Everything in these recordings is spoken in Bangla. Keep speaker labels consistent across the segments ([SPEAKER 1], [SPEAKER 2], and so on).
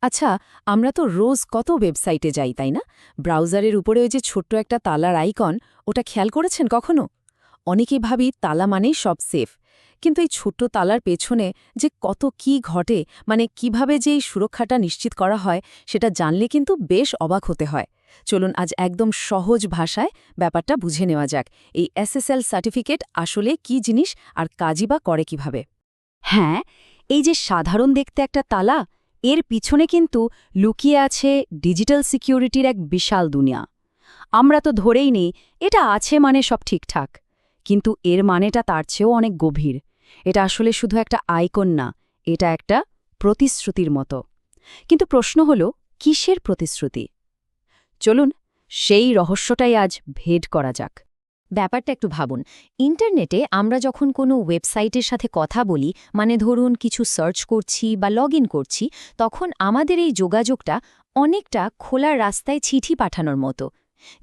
[SPEAKER 1] আচ্ছা, আমরা তো রোজ কত ওয়েবসাইটে যাই তাই না? ব্রাউজারের উপরে ওই যে ছোট্ট একটা তালার আইকন, ওটা খেয়াল করেছেন কখনো? অনেকেই ভাবি তালা মানেই সব সেফ। কিন্তু এই ছোট্ট তালার পেছনে যে কত কি ঘটে, মানে কিভাবে যে এই সুরক্ষাটা নিশ্চিত করা হয়, সেটা জানলে কিন্তু বেশ অবাক হতে হয়। চলুন আজ একদম সহজ ভাষায় ব্যাপারটা বুঝে নেওয়া যাক। এই এসএসএল সার্টিফিকেট আসলে কি জিনিস আর কাজই বা করে কিভাবে।
[SPEAKER 2] হ্যাঁ, এই যে সাধারণ দেখতে একটা তালা, এর পিছনে কিন্তু লুকিয়ে আছে ডিজিটাল সিকিউরিটির এক বিশাল দুনিয়া। আমরা তো ধরেই নেই এটা আছে মানে সব ঠিকঠাক, কিন্তু এর মানেটা তার চেয়েও অনেক গভীর। এটা আসলে শুধু একটা আইকন না, এটা একটা প্রতিশ্রুতির মতো। কিন্তু প্রশ্ন হলো, কিসের প্রতিশ্রুতি? চলুন সেই রহস্যটাই আজ ভেদ করা যাক।
[SPEAKER 3] ব্যাপারটা একটু ভাবুন। ইন্টারনেটে আমরা যখন কোনো ওয়েবসাইটের সাথে কথা বলি, মানে ধরুন কিছু সার্চ করছি বা লগ করছি, তখন আমাদের এই যোগাযোগটা অনেকটা খোলা রাস্তায় চিঠি পাঠানোর মতো।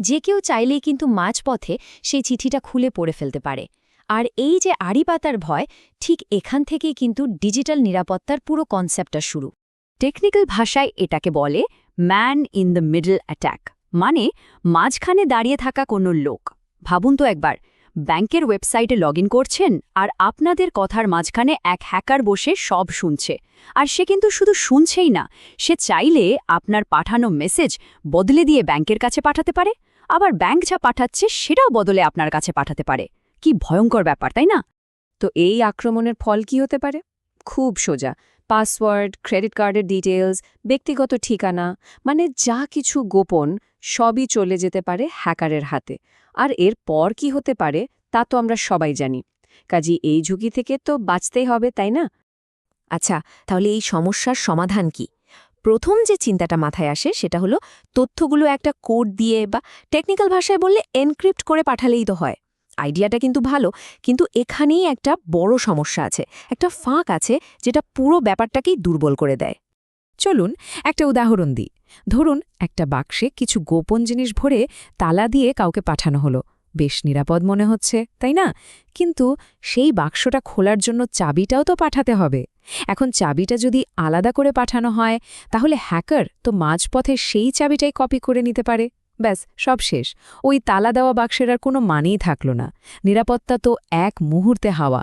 [SPEAKER 3] যে কেউ চাইলেই কিন্তু মাঝপথে সেই চিঠিটা খুলে পড়ে ফেলতে পারে। আর এই যে আড়ি পাতার ভয়, ঠিক এখান থেকেই কিন্তু ডিজিটাল নিরাপত্তার পুরো কনসেপ্টটা শুরু।
[SPEAKER 2] টেকনিক্যাল ভাষায় এটাকে বলে man in the middle attack, মানে মাঝখানে দাঁড়িয়ে থাকা কোনো লোক। ভাবুন তো একবার, ব্যাংকের ওয়েবসাইটে লগ করছেন আর আপনাদের কথার মাঝখানে এক হ্যাকার বসে সব শুনছে। আর সে কিন্তু শুধু শুনছেই না, সে চাইলে আপনার পাঠানো মেসেজ বদলে দিয়ে ব্যাংকের কাছে পাঠাতে পারে, আবার ব্যাংক যা পাঠাচ্ছে সেটাও বদলে আপনার কাছে পাঠাতে পারে। কি ভয়ঙ্কর ব্যাপার, তাই না?
[SPEAKER 1] তো এই আক্রমণের ফল কি হতে পারে? খুব সোজা। পাসওয়ার্ড, ক্রেডিট কার্ডের ডিটেলস, ব্যক্তিগত ঠিকানা, মানে যা কিছু গোপন সবই চলে যেতে পারে হ্যাকারের হাতে। আর এর পর কি হতে পারে তা তো আমরা সবাই জানি। কাজেই এই ঝুঁকি থেকে তো বাঁচতেই হবে, তাই না? আচ্ছা, তাহলে এই সমস্যার সমাধান কি? প্রথম যে চিন্তাটা মাথায় আসে সেটা হলো তথ্যগুলো একটা কোড দিয়ে বা টেকনিক্যাল ভাষায় বললে এনক্রিপ্ট করে পাঠালেই তো হয়। আইডিয়াটা কিন্তু ভালো, কিন্তু এখানেই একটা বড় সমস্যা আছে, একটা ফাঁক আছে যেটা পুরো ব্যাপারটাকেই দুর্বল করে দেয়। চলুন একটা উদাহরণ দিই। ধরুন একটা বাক্সে কিছু গোপন জিনিস ভরে তালা দিয়ে কাউকে পাঠানো হলো। বেশ নিরাপদ মনে হচ্ছে, তাই না? কিন্তু সেই বাক্সটা খোলার জন্য চাবিটাও তো পাঠাতে হবে। এখন চাবিটা যদি আলাদা করে পাঠানো হয়, তাহলে হ্যাকার তো মাঝপথে সেই চাবিটাই কপি করে নিতে পারে। ব্যাস, সব শেষ। ওই তালা দেওয়া বাক্সের আর কোনো মানেই থাকল না। নিরাপত্তা তো এক মুহূর্তে হাওয়া।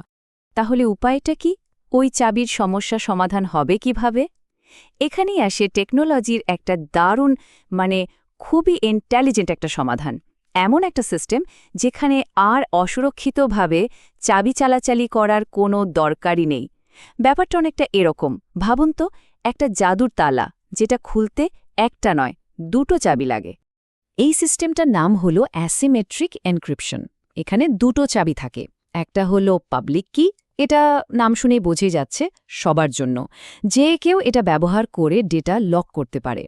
[SPEAKER 2] তাহলে উপায়টা কি? ওই চাবির সমস্যা সমাধান হবে কিভাবে? এখানেই আসে টেকনোলজির একটা দারুণ, মানে খুবই ইন্টেলিজেন্ট একটা সমাধান। এমন একটা সিস্টেম যেখানে আর অসুরক্ষিতভাবে চাবি চালাচালি করার কোনো দরকারই নেই। ব্যাপারটা অনেকটা এরকম, ভাবুন তো, একটা জাদুর তালা যেটা খুলতে একটা নয়, দুটো চাবি লাগে।
[SPEAKER 1] এই সিস্টেমটার নাম হলো অ্যাসিমেট্রিক এনক্রিপশন। এখানে দুটো চাবি থাকে। একটা হলো পাবলিক কি, এটা নাম শুনেই বোঝে যাচ্ছে সবার জন্য, যে কেউ এটা ব্যবহার করে ডেটা লক করতে পারে।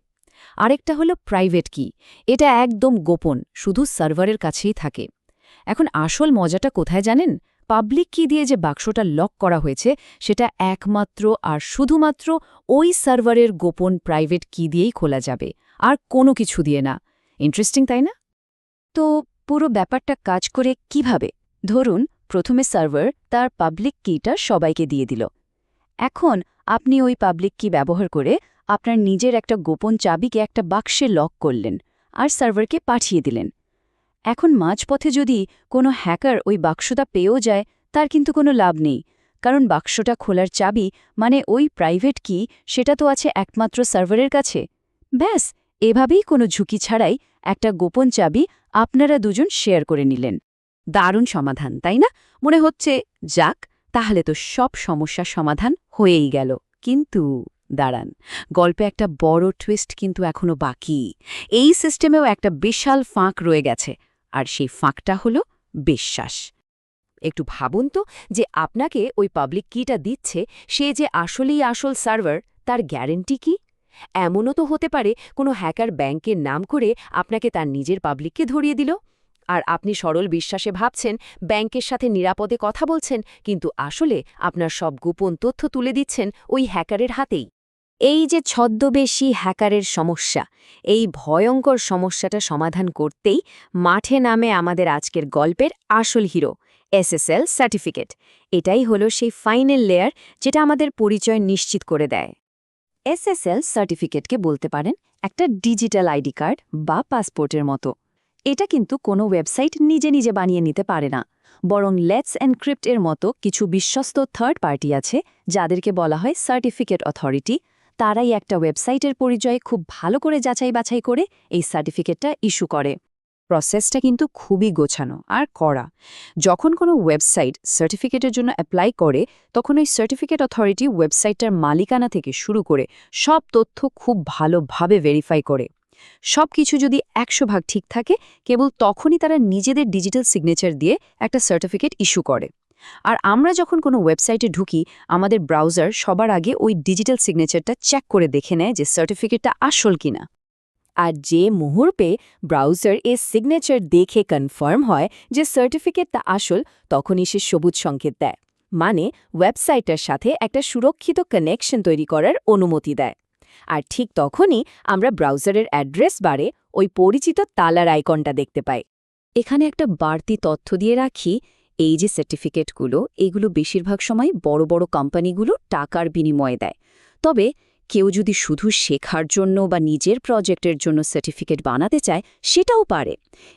[SPEAKER 1] আরেকটা হলো প্রাইভেট কি, এটা একদম গোপন, শুধু সার্ভারের কাছেই থাকে। এখন আসল মজাটা কোথায় জানেন? পাবলিক কি দিয়ে যে বাক্সটা লক করা হয়েছে সেটা একমাত্র আর শুধুমাত্র ওই সার্ভারের গোপন প্রাইভেট কি দিয়েই খোলা যাবে, আর কোনো কিছু দিয়ে না। ইন্টারেস্টিং, তাই না?
[SPEAKER 2] তো পুরো ব্যাপারটা কাজ করে কিভাবে? ধরুন প্রথমে সার্ভার তার পাবলিক কিটা সবাইকে দিয়ে দিল। এখন আপনি ওই পাবলিক কি ব্যবহার করে আপনার নিজের একটা গোপন চাবিকে একটা বাক্সে লক করলেন আর সার্ভারকে পাঠিয়ে দিলেন। এখন মাঝপথে যদি কোনো হ্যাকার ওই বাক্সটা পেয়েও যায়, তার কিন্তু কোনো লাভ নেই, কারণ বাক্সটা খোলার চাবি, মানে ওই প্রাইভেট কি, সেটা তো আছে একমাত্র সার্ভারের কাছে। ব্যাস, এভাবেই কোনো ঝুঁকি ছাড়াই একটা গোপন চাবি আপনারা দুজন শেয়ার করে নিলেন। দারুণ সমাধান, তাই না? মনে হচ্ছে যাক, তাহলে তো সব সমস্যার সমাধান হয়েই গেল। কিন্তু দাঁড়ান, গল্পে একটা বড় টুইস্ট কিন্তু এখনো বাকি। এই সিস্টেমেও একটা বিশাল ফাঁক রয়ে গেছে, আর সেই ফাঁকটা হলো বিশ্বাস। একটু ভাবুন তো, যে আপনাকে ওই পাবলিক কিটা দিচ্ছে সে যে আসলেই আসল সার্ভার, তার গ্যারেন্টি কি? এমনও তো হতে পারে কোনো হ্যাকার ব্যাংকের নাম করে আপনাকে তার নিজের পাবলিককে ধরিয়ে দিল, আর আপনি সরল বিশ্বাসে ভাবছেন ব্যাংকের সাথে নিরাপদে কথা বলছেন, কিন্তু আসলে আপনার সব গোপন তথ্য তুলে দিচ্ছেন ওই হ্যাকারের হাতেই। এই যে ছদ্মবেশী হ্যাকারের সমস্যা, এই ভয়ঙ্কর সমস্যাটা সমাধান করতেই মাঠে নামে আমাদের আজকের গল্পের আসল হিরো, এসএসএল সার্টিফিকেট। এটাই হলো সেই ফাইনাল লেয়ার যেটা আমাদের পরিচয় নিশ্চিত করে দেয়। SSL সার্টিফিকেটকে বলতে পারেন একটা ডিজিটাল আইডি কার্ড বা পাসপোর্টের মতো। এটা কিন্তু কোনো ওয়েবসাইট নিজে নিজে বানিয়ে নিতে পারে না, বরং লেটস এনক্রিপ্ট এর মতো কিছু বিশ্বস্ত থার্ড পার্টি আছে যাদেরকে বলা হয় সার্টিফিকেট অথরিটি। তারাই একটা ওয়েবসাইটের পরিচয় খুব ভালো করে যাচাই বাছাই করে এই সার্টিফিকেটটা ইস্যু করে।
[SPEAKER 1] প্রসেসটা কিন্তু খুবই গোছানো আর কড়া। যখন কোনো ওয়েবসাইট সার্টিফিকেটের জন্য অ্যাপ্লাই করে, তখন ওই সার্টিফিকেট অথরিটি ওয়েবসাইটটার মালিকানা থেকে শুরু করে সব তথ্য খুব ভালোভাবে ভেরিফাই করে। সব কিছু যদি 100% ঠিক থাকে, কেবল তখনই তারা নিজেদের ডিজিটাল সিগনেচার দিয়ে একটা সার্টিফিকেট ইস্যু করে। আর আমরা যখন কোনো ওয়েবসাইটে ঢুকি, আমাদের ব্রাউজার সবার আগে ওই ডিজিটাল সিগনেচারটা চেক করে দেখে নেয় যে সার্টিফিকেটটা আসল কিনা।
[SPEAKER 2] আর যে মুহূর্তে ব্রাউজার এর সিগনেচার দেখে কনফার্ম হয় যে সার্টিফিকেটটা আসল, তখনই সে সবুজ সংকেত দেয়, মানে ওয়েবসাইটের সাথে একটা সুরক্ষিত কানেকশন তৈরি করার অনুমতি দেয়। আর ঠিক তখনই আমরা ব্রাউজারের অ্যাড্রেস বারে ওই পরিচিত তালার আইকনটা দেখতে পাই। এখানে একটা বাড়তি তথ্য দিয়ে রাখি, এই যে সার্টিফিকেটগুলো, এগুলো বেশিরভাগ সময় বড় বড় কোম্পানিগুলো টাকার বিনিময়ে দেয়। তবে কেউ যদি শুধু শেখার জন্য বা নিজের প্রজেক্টের জন্য সার্টিফিকেট বানাতে চায়, সেটাও পারে।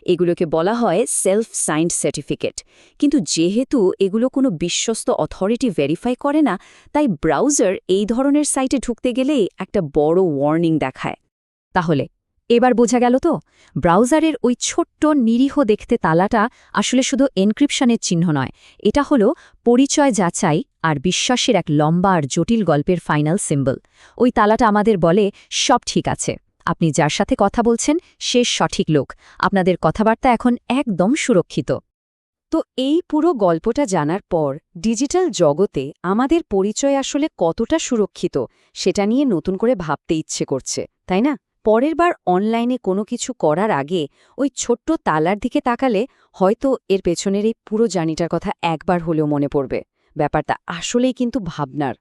[SPEAKER 2] এগুলোকে বলা হয় সেলফ সাইন্ড সার্টিফিকেট। কিন্তু যেহেতু এগুলো কোনো বিশ্বস্ত অথরিটি ভেরিফাই করে না, তাই ব্রাউজার এই ধরনের সাইটে ঢুকতে গেলেই একটা বড় ওয়ার্নিং দেখায়।
[SPEAKER 3] তাহলে এবার বোঝা গেল তো, ব্রাউজারের ওই ছোট্ট নিরীহ দেখতে তালাটা আসলে শুধু এনক্রিপশনের চিহ্ন নয়, এটা হলো পরিচয় যাচাই আর বিশ্বাসের এক লম্বা আর জটিল গল্পের ফাইনাল সিম্বল। ওই তালাটা আমাদের বলে সব ঠিক আছে, আপনি যার সাথে কথা বলছেন সে সঠিক লোক, আপনাদের কথাবার্তা এখন একদম সুরক্ষিত।
[SPEAKER 1] তো এই পুরো গল্পটা জানার পর ডিজিটাল জগতে আমাদের পরিচয় আসলে কতটা সুরক্ষিত সেটা নিয়ে নতুন করে ভাবতে ইচ্ছে করছে, তাই না? পরের বার অনলাইনে কোনো কিছু করার আগে ওই ছোট্ট তালার দিকে তাকালে হয়তো এর পেছনের এই পুরো জার্নিটার কথা একবার হলেও মনে পড়বে। ব্যাপারটা আসলেই কিন্তু ভাবনার।